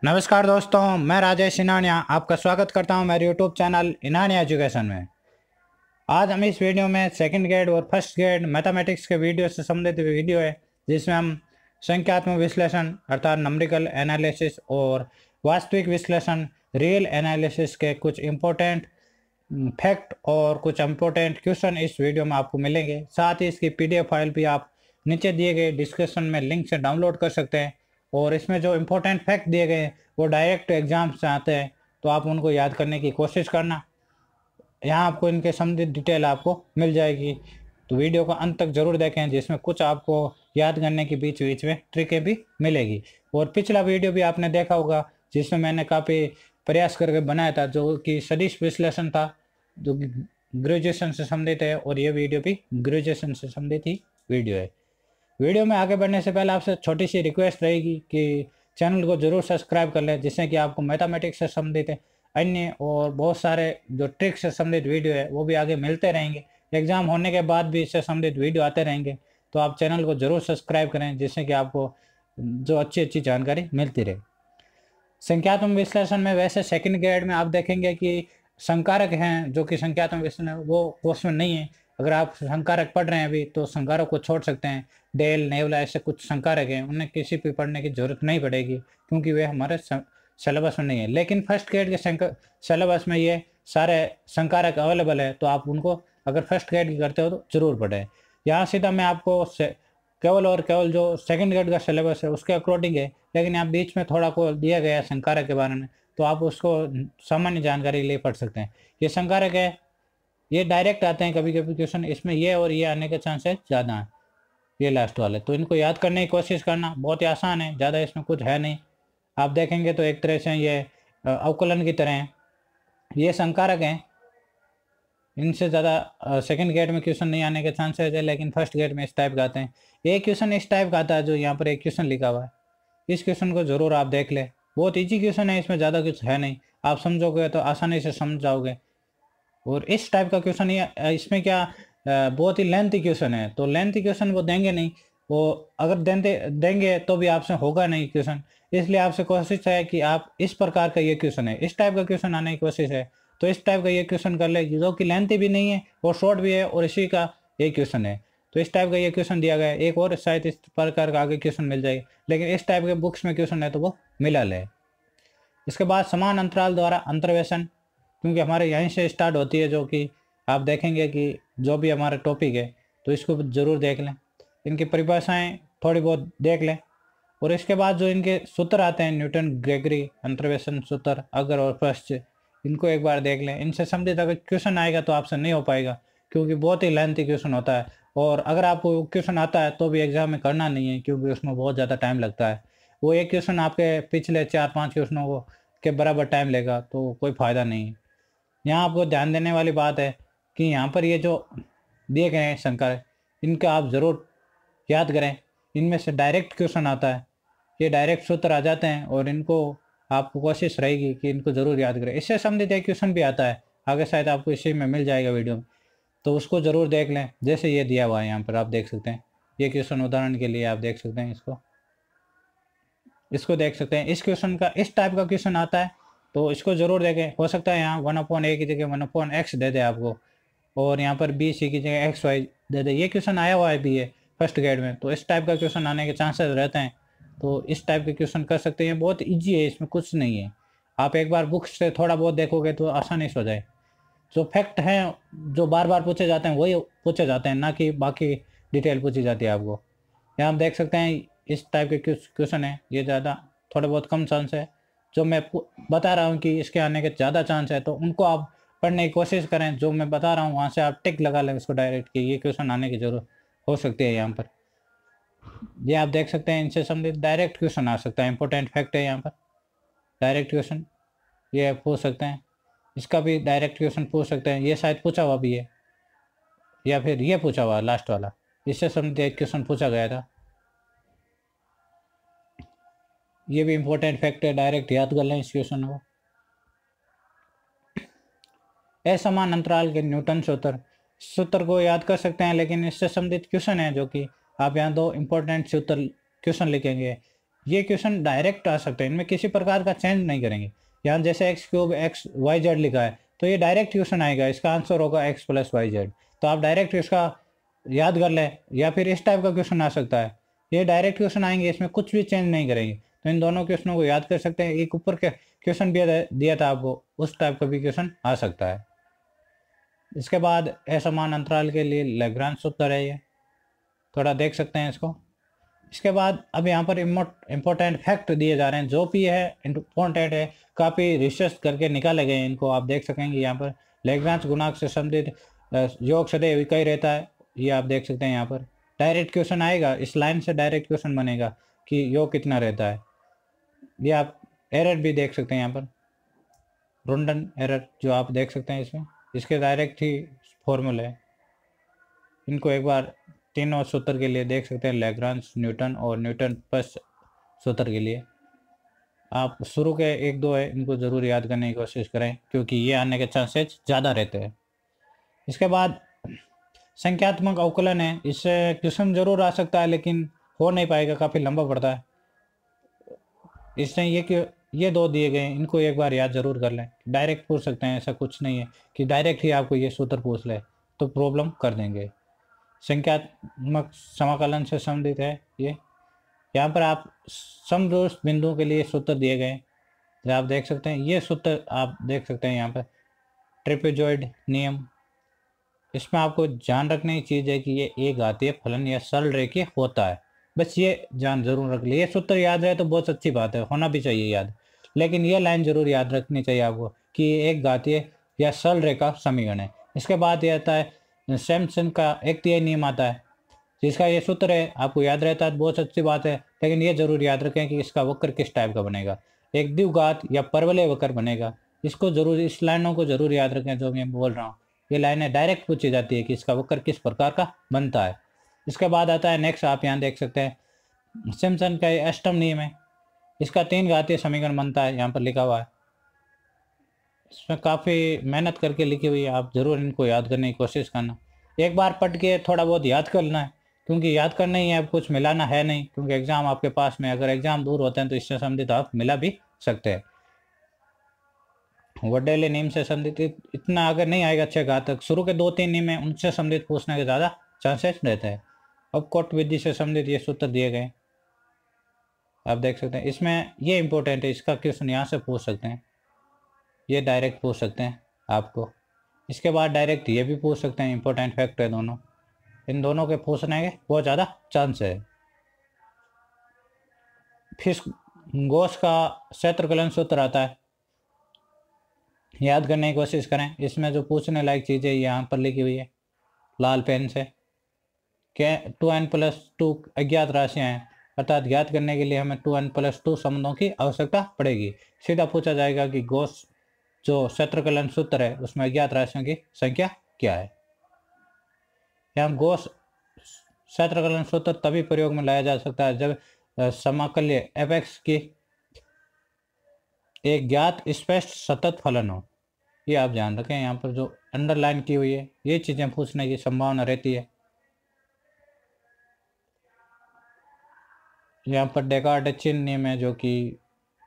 नमस्कार दोस्तों, मैं राजेश इनानिया आपका स्वागत करता हूं मेरे यूट्यूब चैनल इनानिया एजुकेशन में। आज हम इस वीडियो में सेकंड ग्रेड और फर्स्ट ग्रेड मैथमेटिक्स के वीडियो से संबंधित वीडियो है, जिसमें हम संख्यात्मक विश्लेषण अर्थात नंबरिकल एनालिसिस और वास्तविक विश्लेषण रियल एनालिसिस के कुछ इम्पोर्टेंट फैक्ट और कुछ इम्पोर्टेंट क्वेश्चन इस वीडियो में आपको मिलेंगे। साथ ही इसकी पीडीएफ फाइल भी आप नीचे दिए गए डिस्क्रिप्शन में लिंक से डाउनलोड कर सकते हैं। और इसमें जो इम्पोर्टेंट फैक्ट दिए गए हैं वो डायरेक्ट एग्जाम से आते हैं, तो आप उनको याद करने की कोशिश करना। यहाँ आपको इनके संबंधित डिटेल आपको मिल जाएगी, तो वीडियो को अंत तक जरूर देखें, जिसमें कुछ आपको याद करने की बीच बीच में ट्रिकें भी मिलेगी। और पिछला वीडियो भी आपने देखा होगा, जिसमें मैंने काफ़ी प्रयास करके बनाया था, जो कि सदिश विश्लेषण था, जो ग्रेजुएशन से संबंधित है, और ये वीडियो भी ग्रेजुएशन से संबंधित ही वीडियो है। वीडियो में आगे बढ़ने से पहले आपसे छोटी सी रिक्वेस्ट रहेगी कि चैनल को जरूर सब्सक्राइब कर लें, जिससे कि आपको मैथमेटिक्स से संबंधित अन्य और बहुत सारे जो ट्रिक्स से संबंधित वीडियो है वो भी आगे मिलते रहेंगे। एग्जाम होने के बाद भी इससे संबंधित वीडियो आते रहेंगे, तो आप चैनल को जरूर सब्सक्राइब करें, जिससे कि आपको जो अच्छी जानकारी मिलती रहे। संख्यात्मक विश्लेषण में वैसे सेकंड ग्रेड में आप देखेंगे कि संकारक हैं, जो कि संख्यात्मक विश्लेषण वो क्वेश्चन नहीं है। अगर आप संकारक पढ़ रहे हैं अभी, तो संकारक को छोड़ सकते हैं। डेल नेवला ऐसे कुछ संकारक हैं, उन्हें किसी भी पढ़ने की जरूरत नहीं पड़ेगी, क्योंकि वे हमारे सिलेबस में नहीं है। लेकिन फर्स्ट ग्रेड के सिलेबस में ये सारे संकारक अवेलेबल है, तो आप उनको अगर फर्स्ट ग्रेड की करते हो तो जरूर पढ़ें। यहाँ सीधा मैं आपको केवल जो सेकंड ग्रेड का सिलेबस है उसके अकॉर्डिंग है, लेकिन यहाँ बीच में थोड़ा को दिया गया है संकारक के बारे में, तो आप उसको सामान्य जानकारी ले पढ़ सकते हैं। ये संकारक है, ये डायरेक्ट आते हैं कभी कभी क्वेश्चन, इसमें ये और ये आने के चांसेस ज़्यादा हैं, ये लास्ट वाले। तो इनको याद करने की कोशिश करना, बहुत ही आसान है, ज़्यादा इसमें कुछ है नहीं। आप देखेंगे तो एक तरह से ये अवकलन की तरह हैं, ये संकारक हैं। इनसे ज़्यादा सेकंड ग्रेड में क्वेश्चन नहीं आने के चांसेस है, लेकिन फर्स्ट ग्रेड में इस टाइप का आते हैं। एक क्वेश्चन इस टाइप का आता है, जो यहाँ पर एक क्वेश्चन लिखा हुआ है, इस क्वेश्चन को जरूर आप देख लें। बहुत ईजी क्वेश्चन है, इसमें ज़्यादा कुछ है नहीं, आप समझोगे तो आसानी से समझ जाओगे। और इस टाइप का क्वेश्चन ये इसमें क्या बहुत ही लेंथी क्वेश्चन है, तो लेंथी क्वेश्चन वो देंगे नहीं, वो अगर देंगे तो भी आपसे होगा नहीं क्वेश्चन। इसलिए आपसे कोशिश है कि आप इस प्रकार का ये क्वेश्चन है, इस टाइप का क्वेश्चन आने की कोशिश है, तो इस टाइप का ये क्वेश्चन कर ले, जो कि लेंथी भी नहीं है और शॉर्ट भी है, और इसी का ये क्वेश्चन है। तो इस टाइप का ये क्वेश्चन दिया गया है, एक और शायद इस प्रकार का आगे क्वेश्चन मिल जाएगा, लेकिन इस टाइप के बुक्स में क्वेश्चन है तो वो मिला ले। इसके बाद समान अंतराल द्वारा अंतर्वेशन, क्योंकि हमारे यहीं से स्टार्ट होती है, जो कि आप देखेंगे कि जो भी हमारा टॉपिक है तो इसको ज़रूर देख लें, इनकी परिभाषाएं थोड़ी बहुत देख लें। और इसके बाद जो इनके सूत्र आते हैं, न्यूटन ग्रेगरी अंतर्वेशन सूत्र, अगर और पश्च, इनको एक बार देख लें। इनसे संबंधित अगर क्वेश्चन आएगा तो आपसे नहीं हो पाएगा, क्योंकि बहुत ही लेंथी क्वेश्चन होता है, और अगर आपको क्वेश्चन आता है तो भी एग्जाम में करना नहीं है, क्योंकि उसमें बहुत ज़्यादा टाइम लगता है। वो एक क्वेश्चन आपके पिछले 4-5 क्वेश्चनों को के बराबर टाइम लेगा, तो कोई फ़ायदा नहीं है। यहाँ आपको ध्यान देने वाली बात है कि यहाँ पर ये जो दिए गए हैं संकर, इनका आप ज़रूर याद करें। इनमें से डायरेक्ट क्वेश्चन आता है, ये डायरेक्ट सूत्र आ जाते हैं, और इनको आपको कोशिश रहेगी कि इनको ज़रूर याद करें। इससे संबंधित एक क्वेश्चन भी आता है, आगे शायद आपको इसी में मिल जाएगा वीडियो में, तो उसको ज़रूर देख लें। जैसे ये दिया हुआ है यहाँ पर, आप देख सकते हैं ये क्वेश्चन, उदाहरण के लिए आप देख सकते हैं इसको देख सकते हैं। इस क्वेश्चन का इस टाइप का क्वेश्चन आता है, तो इसको जरूर देखें। हो सकता है यहाँ 1/a की जगह 1/x दे दे आपको, और यहाँ पर बी सी की जगह XY दे दे। ये क्वेश्चन आया हुआ है भी है फर्स्ट ग्रेड में, तो इस टाइप का क्वेश्चन आने के चांसेस रहते हैं, तो इस टाइप के क्वेश्चन कर सकते हैं। बहुत ईजी है, इसमें कुछ नहीं है, आप एक बार बुक्स से थोड़ा बहुत देखोगे तो आसानी से हो जाए। जो फैक्ट हैं जो बार बार पूछे जाते हैं वही पूछे जाते हैं, ना कि बाकी डिटेल पूछी जाती है आपको। यहाँ आप देख सकते हैं इस टाइप के क्वेश्चन है, ये ज़्यादा थोड़े बहुत कम चांस है। जो मैं बता रहा हूँ कि इसके आने के ज़्यादा चांस है, तो उनको आप पढ़ने की कोशिश करें। जो मैं बता रहा हूँ वहाँ से आप टिक लगा लें उसको डायरेक्ट, कि ये क्वेश्चन आने की जरूरत हो सकती है। यहाँ पर ये आप देख सकते हैं, इनसे संबंधित डायरेक्ट क्वेश्चन आ सकता है। इंपॉर्टेंट फैक्ट है यहाँ पर, डायरेक्ट क्वेश्चन ये पूछ सकते हैं। इसका भी डायरेक्ट क्वेश्चन पूछ सकते हैं, ये शायद पूछा हुआ भी है, या फिर ये पूछा हुआ लास्ट वाला, इससे संबंधित एक क्वेश्चन पूछा गया था। ये भी इंपॉर्टेंट फैक्ट है, डायरेक्ट याद कर लें इस क्वेश्चन को। असमान अंतराल के न्यूटन सूत्र को याद कर सकते हैं, लेकिन इससे संबंधित क्वेश्चन है, जो कि आप यहाँ दो इंपॉर्टेंट सूत्र क्वेश्चन लिखेंगे। ये क्वेश्चन डायरेक्ट आ सकते हैं, इनमें किसी प्रकार का चेंज नहीं करेंगे। यहाँ जैसे x³ x y z लिखा है तो ये डायरेक्ट क्वेश्चन आएगा, इसका आंसर होगा x + y z। तो आप डायरेक्ट इसका याद कर लें, या फिर इस टाइप का क्वेश्चन आ सकता है, ये डायरेक्ट क्वेश्चन आएंगे, इसमें कुछ भी चेंज नहीं करेंगे। तो इन दोनों क्वेश्चनों को याद कर सकते हैं। एक ऊपर के क्वेश्चन भी दिया था आपको, उस टाइप का भी क्वेश्चन आ सकता है। इसके बाद असमान अंतराल के लिए लैग्रांज सूत्र है, ये थोड़ा देख सकते हैं इसको। इसके बाद अब यहाँ पर इम्पोर्टेंट फैक्ट दिए जा रहे हैं, जो भी है इम्पोर्टेंट है, काफ़ी रिसर्च करके निकाले गए हैं, इनको आप देख सकेंगे यहाँ पर। लैग्रांज गुणांक से संबंधित योग सदैव एक ही रहता है, ये आप देख सकते हैं यहाँ पर। डायरेक्ट क्वेश्चन आएगा, इस लाइन से डायरेक्ट क्वेश्चन बनेगा कि योग कितना रहता है। ये आप एरर भी देख सकते हैं यहाँ पर, रुंडन एरर जो आप देख सकते हैं इसमें, इसके डायरेक्ट ही फॉर्मूले है। इनको एक बार तीनों सूत्र के लिए देख सकते हैं, लैग्रांज, न्यूटन और न्यूटन प्लस सूत्र के लिए। आप शुरू के 1-2 है, इनको ज़रूर याद करने की कोशिश करें, क्योंकि ये आने के चांसेस ज़्यादा रहते हैं। इसके बाद संख्यात्मक अवकलन है, इससे क्वेश्चन जरूर आ सकता है लेकिन हो नहीं पाएगा, काफ़ी लंबा पड़ता है। इसलिए ये 2 दिए गए हैं, इनको एक बार याद जरूर कर लें। डायरेक्ट पूछ सकते हैं, ऐसा कुछ नहीं है कि डायरेक्ट ही आपको ये सूत्र पूछ ले तो प्रॉब्लम कर देंगे। संख्यात्मक समाकलन से संबंधित है ये। यहाँ पर आप समदूरस्थ बिंदुओं के लिए सूत्र दिए गए हैं, जो आप देख सकते हैं। ये सूत्र आप देख सकते हैं यहाँ पर, ट्रेपेजॉइड नियम। इसमें आपको ध्यान रखने की चीज़ है कि ये एक घातीय फलन या सरल रेखीय होता है, बस ये ध्यान जरूर रख लीजिए। ये सूत्र याद रहे तो बहुत अच्छी बात है, होना भी चाहिए याद, लेकिन ये लाइन जरूर याद रखनी चाहिए आपको कि ये एक घातीय या सरल रेखा समीकरण है। इसके बाद ये आता है सैमसन का एक तिहाई नियम आता है, जिसका ये सूत्र है, आपको याद रहता है बहुत अच्छी बात है, लेकिन ये जरूर याद रखें कि इसका वक्र किस टाइप का बनेगा, एक द्विघात या परवलय वक्र बनेगा। इसको जरूर, इस लाइनों को जरूर याद रखें जो मैं बोल रहा हूँ। ये लाइनें डायरेक्ट पूछी जाती है कि इसका वक्र किस प्रकार का बनता है। इसके बाद आता है नेक्स्ट, आप यहाँ देख सकते हैं सिम्पसन का ये अष्टम नियम है, इसका 3 घातीय समीकरण बनता है, यहाँ पर लिखा हुआ है। इसमें काफ़ी मेहनत करके लिखी हुई है, आप ज़रूर इनको याद करने की कोशिश करना। एक बार पढ़ के थोड़ा बहुत याद करना है, क्योंकि याद करना ही है, कुछ मिलाना है नहीं, क्योंकि एग्ज़ाम आपके पास में, अगर एग्ज़ाम दूर होते हैं तो इससे संबंधित आप मिला भी सकते हैं। वर्डेले नियम से संबंधित इतना अगर नहीं आएगा 6 घातक, शुरू के 2-3 नियम है उनसे संबंधित पूछने के ज़्यादा चांसेस रहते हैं। अब कोट विधि से संबंधित ये सूत्र दिए गए, आप देख सकते हैं। इसमें ये इंपॉर्टेंट है, इसका क्वेश्चन यहाँ से पूछ सकते हैं, ये डायरेक्ट पूछ सकते हैं आपको। इसके बाद डायरेक्ट ये भी पूछ सकते हैं, इंपॉर्टेंट फैक्ट है दोनों, इन दोनों के पूछने के बहुत ज़्यादा चांस है। फिर गॉस का क्षेत्रकलन सूत्र आता है, याद करने की कोशिश करें। इसमें जो पूछने लायक चीज़ें यहाँ पर लिखी हुई है लाल पेन से, क्या 2n+2 अज्ञात राशियाँ हैं, अर्थात ज्ञात करने के लिए हमें 2n+2 संबंधों की आवश्यकता पड़ेगी। सीधा पूछा जाएगा कि गॉस जो क्षेत्रकलन सूत्र है उसमें अज्ञात राशियों की संख्या क्या है। यहाँ गॉस क्षेत्रकलन सूत्र तभी प्रयोग में लाया जा सकता है जब समाकल्य f(x) की एक ज्ञात स्पष्ट सतत फलन हो। ये आप ध्यान रखें, यहाँ पर जो अंडरलाइन की हुई है ये चीज़ें पूछने की संभावना रहती है। यहाँ पर डेकार्ट चिन्ह नियम है जो कि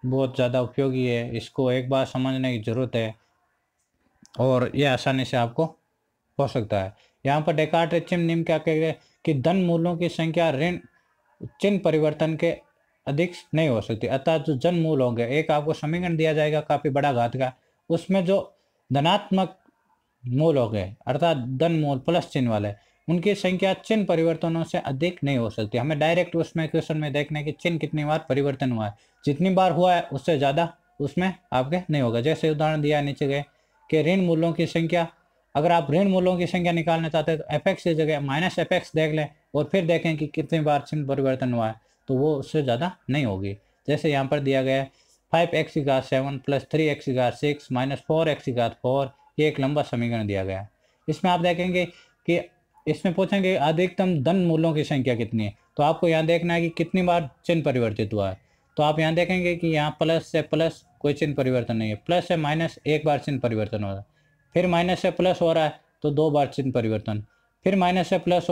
बहुत ज़्यादा उपयोगी है, इसको एक बार समझने की ज़रूरत है और ये आसानी से आपको हो सकता है। यहाँ पर डेकार्ट चिन्ह नियम क्या कह रहे हैं कि धन मूलों की संख्या ऋण चिन्ह परिवर्तन के अधिक नहीं हो सकती, अर्थात जो जन मूल होंगे, एक आपको समीकरण दिया जाएगा काफ़ी बड़ा घात का, उसमें जो धनात्मक मूल हो गए अर्थात धन मूल प्लस चिन्ह वाले, उनकी संख्या चिन्ह परिवर्तनों से अधिक नहीं हो सकती। हमें डायरेक्ट उसमें क्वेश्चन में देखने की चिन्ह कितनी बार परिवर्तन हुआ है, जितनी बार हुआ है उससे ज़्यादा उसमें आपके नहीं होगा। जैसे उदाहरण दिया नीचे गए कि ऋण मूल्यों की संख्या, अगर आप ऋण मूल्यों की संख्या निकालना चाहते हैं तो f(x) की जगह -f(x) देख लें और फिर देखें कि कितनी बार चिन्ह परिवर्तन हुआ है, तो वो उससे ज़्यादा नहीं होगी। जैसे यहाँ पर दिया गया है 5x⁻7 + 3x⁻6 - 4x⁻4, ये एक लंबा समीकरण दिया गया है। इसमें आप देखेंगे कि इसमें पूछेंगे अधिकतम धन मूल्यों की संख्या कितनी है, तो आपको यहाँ देखना है कि कितनी बार चिन्ह परिवर्तित हुआ है। तो आप यहाँ देखेंगे कि यहाँ प्लस से प्लस कोई चिन्ह परिवर्तन नहीं है, प्लस से माइनस एक बार चिन्ह परिवर्तन हो रहा है, फिर माइनस से प्लस हो रहा है तो 2 बार चिन्ह परिवर्तन, फिर माइनस से प्लस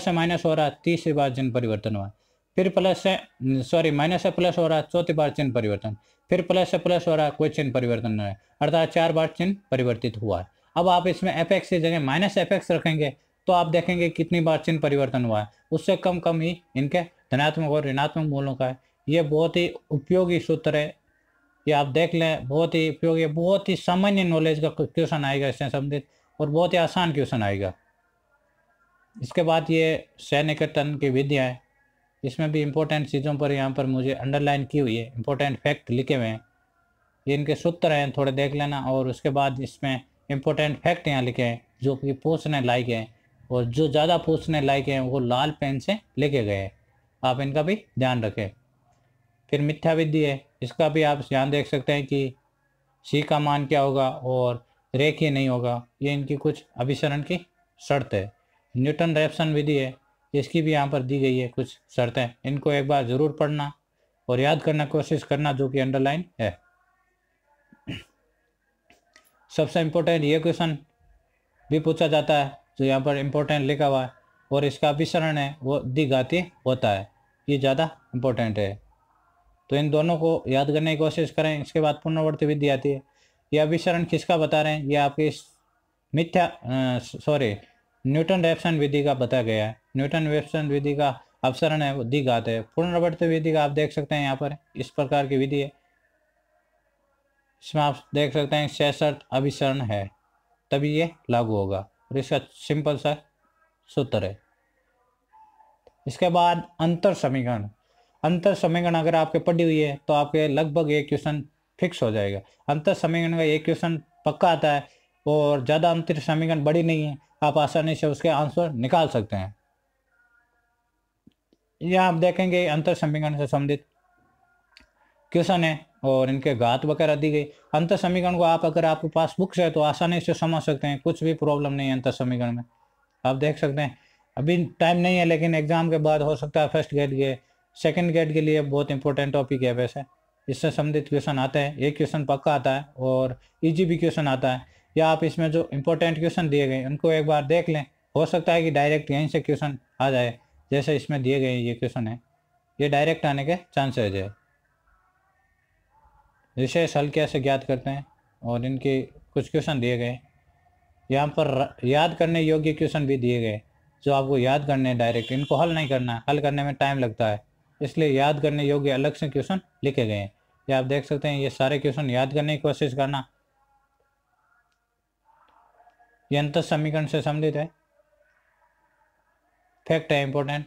से माइनस हो रहा है, तीसरी बार चिन्ह परिवर्तन हुआ है, फिर प्लस से माइनस से प्लस हो रहा है, चौथी बार चिन्ह परिवर्तन, फिर प्लस से प्लस हो रहा है, कोई चिन्ह परिवर्तन नहीं है, अर्थात 4 बार चिन्ह परिवर्तित हुआ है। अब आप इसमें एफ एक्स की जगह माइनस एफ एक्स रखेंगे तो आप देखेंगे कितनी बार चिन्ह परिवर्तन हुआ है, उससे कम कम ही इनके धनात्मक और ऋणात्मक मूलों का है। ये बहुत ही उपयोगी सूत्र है, ये आप देख लें, बहुत ही उपयोगी है, बहुत ही सामान्य नॉलेज का क्वेश्चन आएगा इससे संबंधित, और बहुत ही आसान क्वेश्चन आएगा। इसके बाद ये सैनिकटन की विधियाँ है, इसमें भी इम्पोर्टेंट चीज़ों पर यहाँ पर मुझे अंडरलाइन की हुई है, इम्पोर्टेंट फैक्ट लिखे हुए हैं, ये इनके सूत्र हैं, थोड़े देख लेना। और उसके बाद इसमें इम्पोर्टेंट फैक्ट यहाँ लिखे हैं जो कि पूछने लायक हैं, और जो ज़्यादा पूछने लायक हैं वो लाल पेन से लिखे गए हैं, आप इनका भी ध्यान रखें। फिर मिथ्या विधि है, इसका भी आप ध्यान देख सकते हैं कि सी का मान क्या होगा और रेखीय नहीं होगा, ये इनकी कुछ अभिसरण की शर्त है। न्यूटन रैप्सन विधि है, इसकी भी यहाँ पर दी गई है कुछ शर्तें, इनको एक बार ज़रूर पढ़ना और याद करने की कोशिश करना, जो कि अंडरलाइन है। सबसे इम्पोर्टेंट ये क्वेश्चन भी पूछा जाता है जो यहाँ पर इम्पोर्टेंट लिखा हुआ है, और इसका अभिसरण है वो द्विघातीय होता है, ये ज़्यादा इम्पोर्टेंट है, तो इन दोनों को याद करने की कोशिश करें। इसके बाद पुनरावर्ती विधि आती है, ये अभिसरण किसका बता रहे हैं, ये आपके न्यूटन रैप्सन विधि का बताया गया है। न्यूटन रैप्सन विधि का अपसरण है वो द्विघात है। पुनरावर्ती विधि का आप देख सकते हैं यहाँ पर इस प्रकार की विधि है, इसमें आप देख सकते हैं सशर्त अभिसरण है तभी ये लागू होगा, और इसका सिंपल सा सूत्र है। इसके बाद अंतर समीकरण, अंतर समीकरण अगर आपके पढ़ी हुई है तो आपके लगभग एक क्वेश्चन फिक्स हो जाएगा। अंतर समीकरण का एक क्वेश्चन पक्का आता है, और ज़्यादा अंतर समीकरण बड़ी नहीं है, आप आसानी से उसके आंसर निकाल सकते हैं। यह आप देखेंगे अंतर समीकरण से संबंधित क्वेश्चन है और इनके घात वगैरह दी गई। अंतर समीकरण को आप अगर आपके पास बुक्स है तो आसानी से समझ सकते हैं, कुछ भी प्रॉब्लम नहीं है अंतर समीकरण में, आप देख सकते हैं। अभी टाइम नहीं है, लेकिन एग्जाम के बाद हो सकता है फर्स्ट ग्रेड के सेकंड ग्रेड के लिए बहुत इंपॉर्टेंट टॉपिक है वैसे, इससे संबंधित क्वेश्चन आते हैं, एक क्वेश्चन पक्का आता है और ईजी भी क्वेश्चन आता है, या आप इसमें जो इंपॉर्टेंट क्वेश्चन दिए गए उनको एक बार देख लें, हो सकता है कि डायरेक्ट यहीं से क्वेश्चन आ जाए, जैसे इसमें दिए गए ये क्वेश्चन है, ये डायरेक्ट आने के चांसेज है। विशेष हल कैसे ज्ञात करते हैं, और इनके कुछ क्वेश्चन दिए गए, यहाँ पर याद करने योग्य क्वेश्चन भी दिए गए जो आपको याद करने हैं डायरेक्ट, इनको हल नहीं करना है, हल करने में टाइम लगता है, इसलिए याद करने योग्य अलग से क्वेश्चन लिखे गए हैं। ये आप देख सकते हैं, ये सारे क्वेश्चन याद करने की कोशिश करना। ये अंतर समीकरण से संबंधित है, फैक्ट है इंपॉर्टेंट।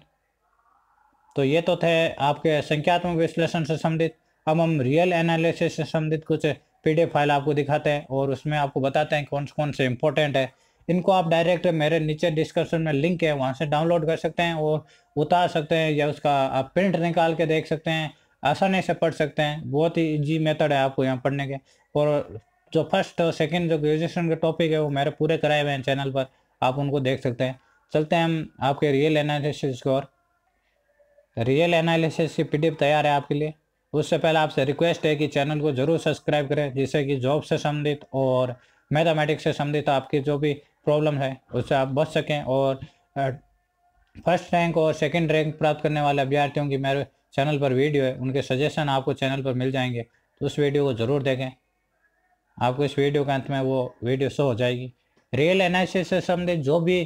तो ये तो थे आपके संख्यात्मक विश्लेषण से संबंधित। अब हम रियल एनालिसिस से संबंधित कुछ PDF फाइल आपको दिखाते हैं और उसमें आपको बताते हैं कौन से इंपॉर्टेंट है। इनको आप डायरेक्ट मेरे नीचे डिस्क्रिप्शन में लिंक है वहाँ से डाउनलोड कर सकते हैं और उतार सकते हैं, या उसका आप प्रिंट निकाल के देख सकते हैं, आसानी से पढ़ सकते हैं। बहुत ही ईजी मेथड है आपको यहाँ पढ़ने के। और जो फर्स्ट और सेकेंड जो ग्रेजुएशन के टॉपिक है वो मेरे पूरे कराए हुए हैं चैनल पर, आप उनको देख सकते हैं। चलते हैं हम आपके रियल एनालिसिस की ओर। रियल एनालिसिस की PDF तैयार है आपके लिए। उससे पहले आपसे रिक्वेस्ट है कि चैनल को जरूर सब्सक्राइब करें, जिससे कि जॉब से संबंधित और मैथमेटिक्स से संबंधित आपकी जो भी प्रॉब्लम है उससे आप बच सकें, और फर्स्ट रैंक और सेकंड रैंक प्राप्त करने वाले अभ्यर्थियों की मेरे चैनल पर वीडियो है, उनके सजेशन आपको चैनल पर मिल जाएंगे, तो उस वीडियो को ज़रूर देखें। आपको इस वीडियो के अंत में वो वीडियो शो हो जाएगी। रियल एनालिसिस से संबंधित जो भी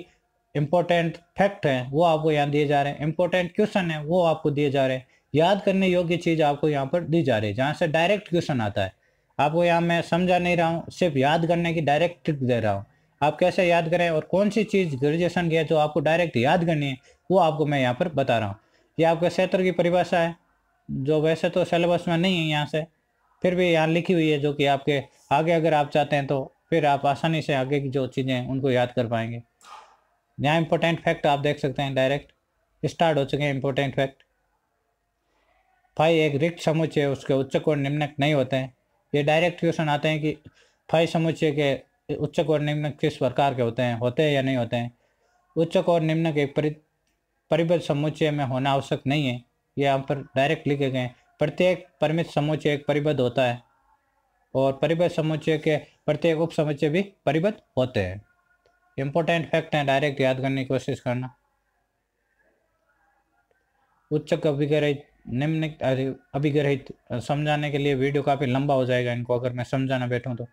इंपॉर्टेंट फैक्ट हैं वो आपको यहाँ दिए जा रहे हैं, इंपॉर्टेंट क्वेश्चन है वो आपको दिए जा रहे हैं, याद करने योग्य चीज़ आपको यहाँ पर दी जा रही है, जहाँ से डायरेक्ट क्वेश्चन आता है। आपको यहाँ मैं समझा नहीं रहा हूँ, सिर्फ याद करने की डायरेक्ट टिप दे रहा हूँ। आप कैसे याद करें और कौन सी चीज़ ग्रेजुएशन की है जो आपको डायरेक्ट याद करनी है वो आपको मैं यहाँ पर बता रहा हूँ। ये आपके क्षेत्र की परिभाषा है जो वैसे तो सिलेबस में नहीं है यहाँ से, फिर भी यहाँ लिखी हुई है, जो कि आपके आगे अगर आप चाहते हैं तो फिर आप आसानी से आगे की जो चीज़ें हैं उनको याद कर पाएंगे। यहाँ इंपॉर्टेंट फैक्ट आप देख सकते हैं, डायरेक्ट स्टार्ट हो चुके हैं इंपॉर्टेंट फैक्ट। फाई एक रिक्त समुच्चय है, उसके उच्चक और निम्नक नहीं होते हैं। ये डायरेक्ट क्वेश्चन आते हैं कि फाई समुच्चय के उच्चक और निम्नक किस प्रकार के होते हैं या नहीं होते हैं। उच्चक और निम्नक एक परिबद्ध समुच्चय में होना आवश्यक नहीं है, ये यहाँ पर डायरेक्ट लिखे गए। प्रत्येक परिमित समुच्चय एक परिबद्ध होता है और परिबद्ध समुच्चय के प्रत्येक उप समुच्चय भी परिबद्ध होते हैं। इंपॉर्टेंट फैक्ट हैं, डायरेक्ट याद करने की कोशिश करना। उच्च अभिग्रहित निम्न अभिग्रहित समझाने के लिए वीडियो काफ़ी लंबा हो जाएगा इनको अगर मैं समझाना बैठूं तो,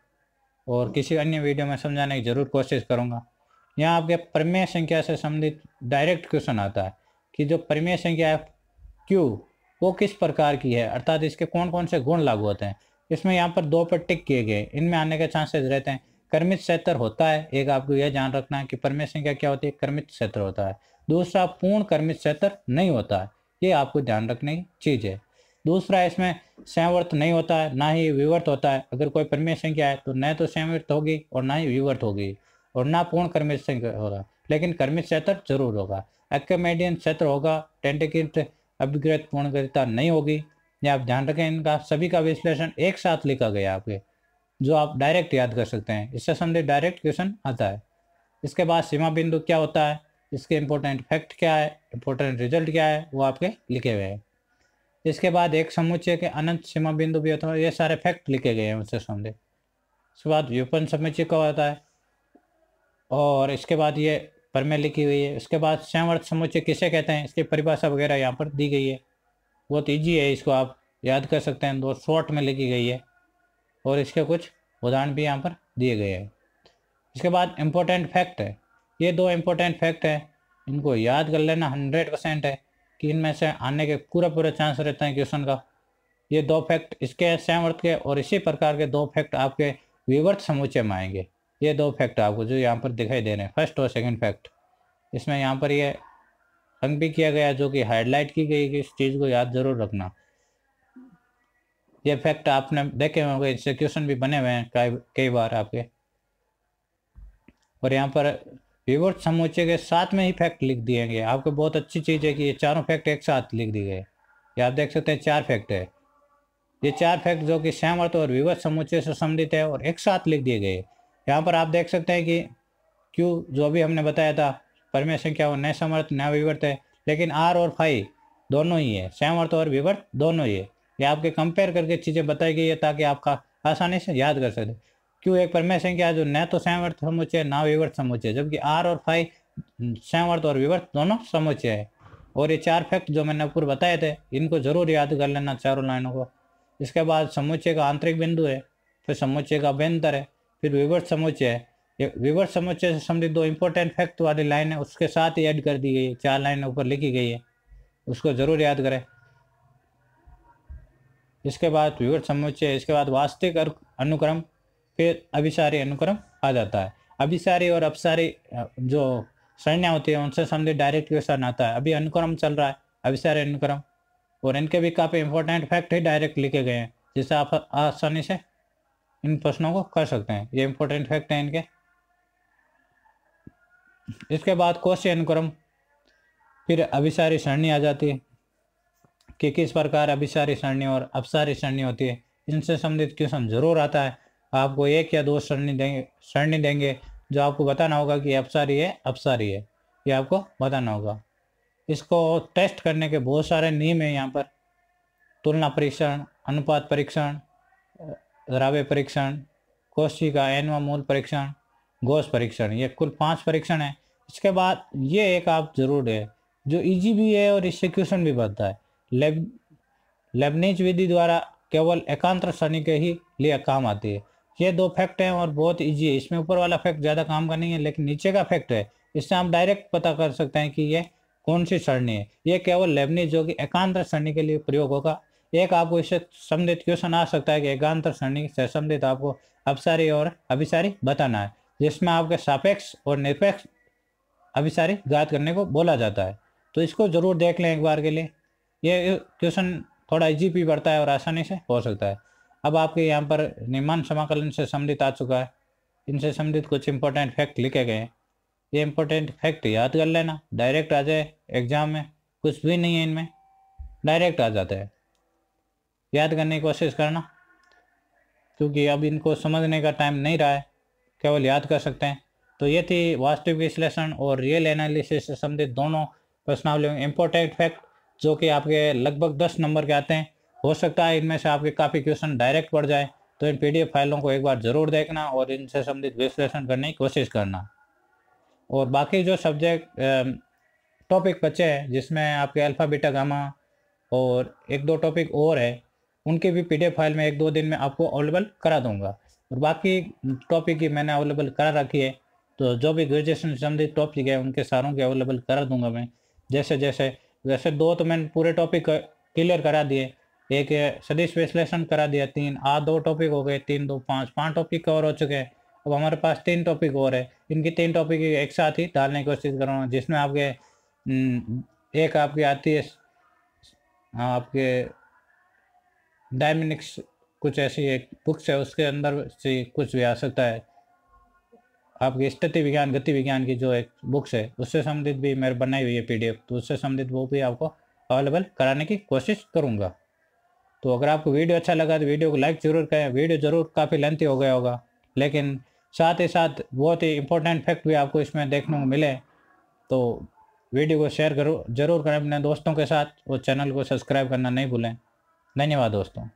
और किसी अन्य वीडियो में समझाने की ज़रूर कोशिश करूँगा। यहाँ आपके परिमेय संख्या से संबंधित डायरेक्ट क्वेश्चन आता है कि जो परिमेय संख्या है Q वो किस प्रकार की है, अर्थात इसके कौन कौन से गुण लागू होते हैं। इसमें यहाँ पर 2 पर टिक किए गए, इनमें आने के चांसेस रहते हैं। क्रमित क्षेत्र होता है, एक आपको यह ध्यान रखना है कि परिमेय संख्या क्या होती है, क्रमित क्षेत्र होता है। दूसरा पूर्ण क्रमित क्षेत्र नहीं होता है, ये आपको ध्यान रखने की चीज़ है। दूसरा इसमें संवर्त नहीं होता है, ना ही विवर्त होता है। अगर कोई परिमेय संख्या है तो न तो संवर्त होगी और ना ही विवर्त होगी और ना पूर्ण क्रमित संख्या होगा, लेकिन क्रमित क्षेत्र जरूर होगा। एक्मेडियन क्षेत्र होगा, टेंटेकिट अभिग्रहित पूर्णग्रहिता नहीं होगी। ये आप ध्यान रखें, इनका सभी का विश्लेषण एक साथ लिखा गया आपके, जो आप डायरेक्ट याद कर सकते हैं। इससे संबंधित डायरेक्ट क्वेश्चन आता है। इसके बाद सीमा बिंदु क्या होता है, इसके इंपॉर्टेंट फैक्ट क्या है, इंपॉर्टेंट रिजल्ट क्या है, वो आपके लिखे हुए हैं। इसके बाद एक समुच्चय के अनंत सीमा बिंदु भी होता है, ये सारे फैक्ट लिखे गए हैं उससे संबंधित। इसके बाद व्युत्पन्न समुच्चय क्या होता है, और इसके बाद ये प्रमेय लिखी हुई है। इसके बाद संवर्त समुच्चय किसे कहते हैं, इसकी परिभाषा वगैरह यहाँ पर दी गई है। बहुत ईजी है, इसको आप याद कर सकते हैं, 2 शॉर्ट में लिखी गई है और इसके कुछ उदाहरण भी यहाँ पर दिए गए हैं। इसके बाद इम्पोर्टेंट फैक्ट है, ये 2 इम्पोर्टेंट फैक्ट है, इनको याद कर लेना 100% है कि इनमें से आने के पूरा चांस रहता है क्वेश्चन का। ये 2 फैक्ट इसके संवर्त के, और इसी प्रकार के 2 फैक्ट आपके विवर्त समुच्चय में आएंगे। ये 2 फैक्ट आपको जो यहाँ पर दिखाई दे रहे हैं, फर्स्ट और सेकंड फैक्ट, इसमें यहाँ पर ये अंक भी किया गया जो कि हाईलाइट की गई कि इस चीज़ को याद जरूर रखना। ये फैक्ट आपने देखे होंगे, इससे क्वेश्चन भी बने हुए हैं कई बार आपके। और यहाँ पर विवर्त समुच्चय के साथ में ही फैक्ट लिख दिए गए आपको। बहुत अच्छी चीज़ है कि ये चारों फैक्ट एक साथ लिख दिए गए। ये आप देख सकते हैं 4 फैक्ट है, ये 4 फैक्ट जो कि संवर्त और विवर्त समुच्चय से संबंधित है और एक साथ लिख दिए गए। यहाँ पर आप देख सकते हैं कि Q जो भी हमने बताया था परिमेय संख्या वो न संवर्त न विवर्त है, लेकिन R और फाई दोनों ही है, संवर्त और विवर्त दोनों ही है। ये आपके कंपेयर करके चीज़ें बताई गई है ताकि आपका आसानी से याद कर सकते। Q एक परिमेय संख्या है जो न तो संवर्त समुच्चय ना विवर्त समुच्चय, जबकि R और फाई संवर्त और विवर्त दोनों समुच्चय है। और ये 4 फैक्ट जो मैंने पूर्व बताए थे इनको जरूर याद कर लेना, चारों लाइनों को। इसके बाद समुच्चय का आंतरिक बिंदु है, फिर समुच्चय का अभ्यंतर है, फिर विवर्त समुच्चय है। ये विवर्त समुच्चय से संबंधित 2 इंपॉर्टेंट फैक्ट वाली लाइन है, उसके साथ ही ऐड कर दी गई है, 4 लाइन ऊपर लिखी गई है, उसको जरूर याद करें। इसके बाद विवर्त समुच्चय, इसके बाद वास्तविक अनुक्रम, फिर अभिसारी अनुक्रम आ जाता है। अभिसारी और अपसारी जो सरणियाँ होती है उनसे संबंधित डायरेक्ट क्वेश्चन आता है। अभी अनुक्रम चल रहा है, अभिसारी अनुक्रम, और इनके भी काफ़ी इंपॉर्टेंट फैक्ट ही डायरेक्ट लिखे गए हैं, जिससे आप आसानी से इन प्रश्नों को कर सकते हैं। ये इंपॉर्टेंट फैक्ट हैं इनके। इसके बाद कोशी अनुक्रम, फिर अभिसारी सरणी आ जाती है कि किस प्रकार अभिसारी सरणी और अपसारी सरणी होती है। इनसे संबंधित क्वेश्चन जरूर आता है। आपको 1 या 2 सरणी देंगे जो आपको बताना होगा कि अपसारी है अपसारी है, ये आपको बताना होगा। इसको टेस्ट करने के बहुत सारे नियम हैं यहाँ पर, तुलना परीक्षण, अनुपात परीक्षण, द्राव्य परीक्षण, कोशिका एनवा मूल परीक्षण, घोष परीक्षण, ये कुल 5 परीक्षण है। इसके बाद ये एक आप जरूर है जो इजी भी है और इससे क्वेश्चन भी बनता है, लेबनीज विधि द्वारा केवल एकांतर सरणी के ही लिए काम आती है। ये 2 फैक्ट हैं और बहुत इजी है, इसमें ऊपर वाला फैक्ट ज़्यादा काम का नहीं है, लेकिन नीचे का फैक्ट है, इससे हम डायरेक्ट पता कर सकते हैं कि ये कौन सी सरणी है। ये केवल लेबनीज जो कि एकांतर सरणी के लिए प्रयोग होगा। एक आपको इससे संबंधित क्वेश्चन आ सकता है कि एकांतर सरणी से संबंधित आपको अपसारी और अभिसारी बताना है, जिसमें आपके सापेक्ष और निरपेक्ष अभिसारी ज्ञात करने को बोला जाता है। तो इसको जरूर देख लें एक बार के लिए, ये क्वेश्चन थोड़ा इजी भी पड़ता है और आसानी से हो सकता है। अब आपके यहाँ पर निर्माण समाकलन से संबंधित आ चुका है, इनसे संबंधित कुछ इंपॉर्टेंट फैक्ट लिखे गए हैं। ये इंपॉर्टेंट फैक्ट याद कर लेना, डायरेक्ट आ जाए एग्जाम में, कुछ भी नहीं है इनमें, डायरेक्ट आ जाता है। याद करने की कोशिश करना, क्योंकि अब इनको समझने का टाइम नहीं रहा है, केवल याद कर सकते हैं। तो ये थी वास्तविक विश्लेषण और रियल एनालिसिस से संबंधित दोनों प्रश्नावली इंपॉर्टेंट फैक्ट, जो कि आपके लगभग 10 नंबर के आते हैं। हो सकता है इनमें से आपके काफ़ी क्वेश्चन डायरेक्ट पड़ जाए, तो इन PDF फाइलों को एक बार ज़रूर देखना और इनसे संबंधित विश्लेषण करने की कोशिश करना। और बाकी जो सब्जेक्ट टॉपिक बचे हैं जिसमें आपके अल्फ़ा बीटा गामा और एक दो टॉपिक और है, उनके भी PDF फाइल में 1-2 दिन में आपको अवेलेबल करा दूंगा। और बाकी टॉपिक की मैंने अवेलेबल करा रखी है, तो जो भी ग्रेजुएशन से संबंधित टॉपिक है उनके सारों के अवेलेबल करा दूंगा मैं। जैसे जैसे वैसे 2 तो मैंने पूरे टॉपिक क्लियर करा दिए, एक सदिश विश्लेषण करा दिया, 3 2 टॉपिक हो गए, 3 2 5 टॉपिक कवर हो चुके हैं। अब हमारे पास 3 टॉपिक और है, इनकी 3 टॉपिक एक साथ ही डालने की कोशिश करूँगा, जिसमें आपके एक आपकी आती है आपके डायमिनिक्स कुछ ऐसी एक बुक्स है, उसके अंदर से कुछ भी आ सकता है। आपकी स्थिति विज्ञान गति विज्ञान की जो एक बुक्स है उससे संबंधित भी मेरे बनाई हुई है PDF, तो उससे संबंधित वो भी आपको अवेलेबल कराने की कोशिश करूँगा। तो अगर आपको वीडियो अच्छा लगा तो वीडियो को लाइक ज़रूर करें। वीडियो ज़रूर काफ़ी लेंथी हो गया होगा, लेकिन साथ ही साथ बहुत ही इंपॉर्टेंट फैक्ट भी आपको इसमें देखने को मिले, तो वीडियो को शेयर ज़रूर करें अपने दोस्तों के साथ और चैनल को सब्सक्राइब करना नहीं भूलें। धन्यवाद दोस्तों।